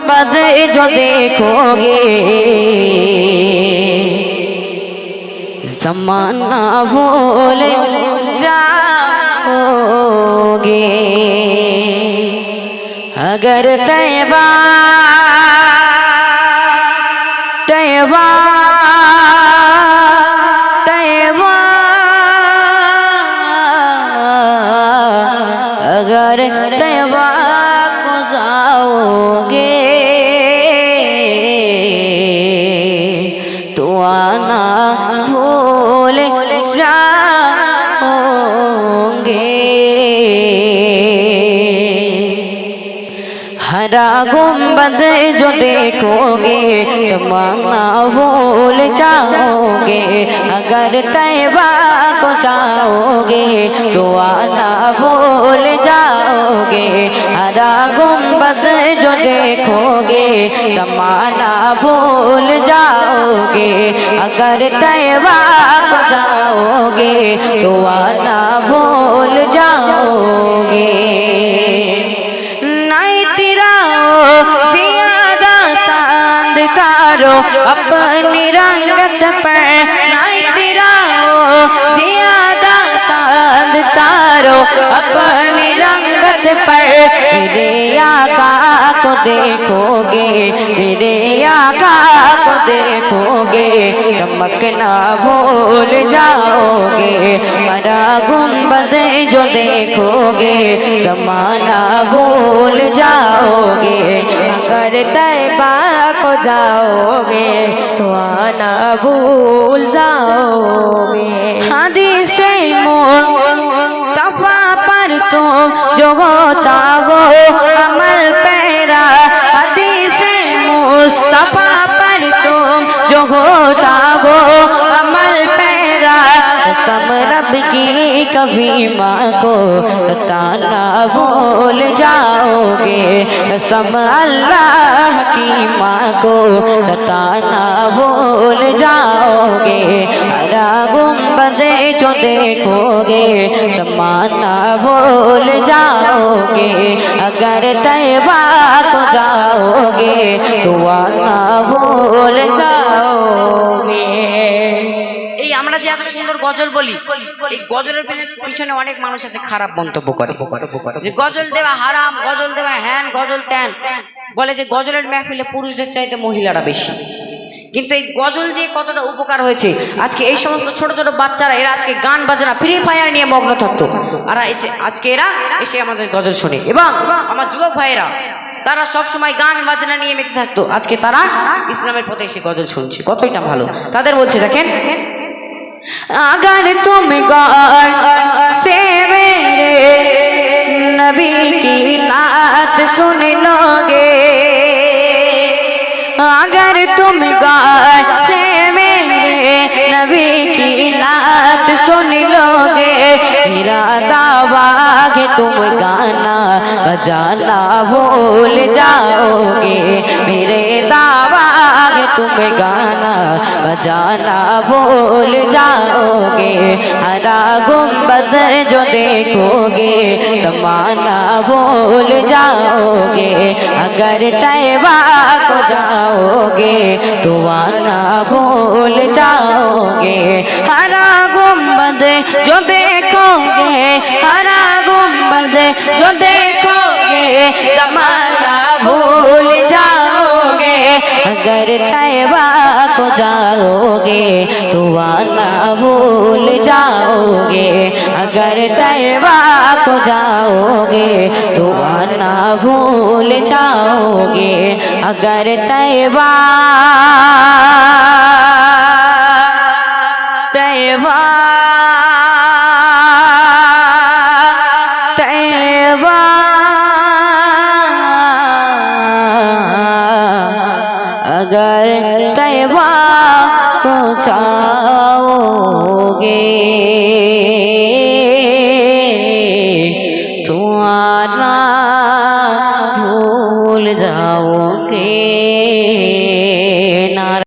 गुंबद जो देखोगे ज़माना भूल जाओगे। अगर तैबा तैबा तैबा अगर तैबा को जाओगे तो आना भूल जाओगे। हरा गुंबद जो देखोगे ज़माना भूल जाओगे। अगर तैबा को जाओगे तो आना भूल जाओगे। हरा गुंबद जो देखोगे ज़माना भूल जाओगे। अगर तैबा को जाओगे तो आना भूल जाओगे। चांद तारो अपनी रंगत पर नहीं तिराओ ज़्यादा चांद तारो अपनी रंगत पर। मेरे आका को देखोगे मेरे आका को देखोगे चमकना भूल जाओगे। हरा गुंबद जो देखोगे ज़माना भूल जाओगे। अगर तैबा को जाओगे तो आना भूल जाओगे। हदीस मुस्तफा पर तुम जो चाहो अमल पैरा। हदीस मुस्तफा पर तुम जो चाहो अमल पैरा। कसम रब की कभी माँ को सताना भूल जाओगे। कसम अल्लाह की माँ को सताना भूल जाओगे। हरा गुंबद जो देखोगे ज़माना भूल जाओगे। अगर तैबा को जाओगे तो आना भूल जाओगे। এই আমরা যে এত সুন্দর গজল বলি এই গজলের পিছনে অনেক মানুষ আছে খারাপ মন্তব্য করে যে গজল দেওয়া হারাম, গজল দেওয়া হ্যান, গজল ত্যান। বলে যে গজলের মেহফিলে পুরুষদের চাইতে মহিলারা বেশি। কিন্তু এই গজল দিয়ে কতটা উপকার হয়েছে। আজকে এই সমস্ত ছোট ছোট বাচ্চারা এরা আজকে গান বাজনা ফ্রি ফায়ার নিয়ে মগ্ন থাকতো, আর আজকে এরা এসে আমাদের গজল শোনে। এবং আমার যুবক ভাইয়েরা তারা সব সময় গান বাজনা নিয়ে মেতে থাকতো, আজকে তারা ইসলামের পথে এসে গজল শুনছে। কতইটা ভালো তাদের বলছে। দেখেন, अगर तुम गौर से मेरे नबी की नात सुन लोगे। अगर तुम गौर से मेरे नबी की नात सुन लोगे। मेरा दावा है तुम गाना बजाना भूल जाओगे। मेरे दावा है तुम गाना बजाना भूल जाओगे। हरा गुंबद जो देखोगे ज़माना भूल जाओगे। अगर तैबा को जाओगे तो आना भूल जाओगे। हरा गुंबद जो देखोगे हरा गुंबद जो देखोगे ज़माना भूल जाओगे। अगर तैबा को जाओगे तो आना भूल जाओगे। अगर तैबा को जाओगे तो आना भूल जाओगे। अगर तैबा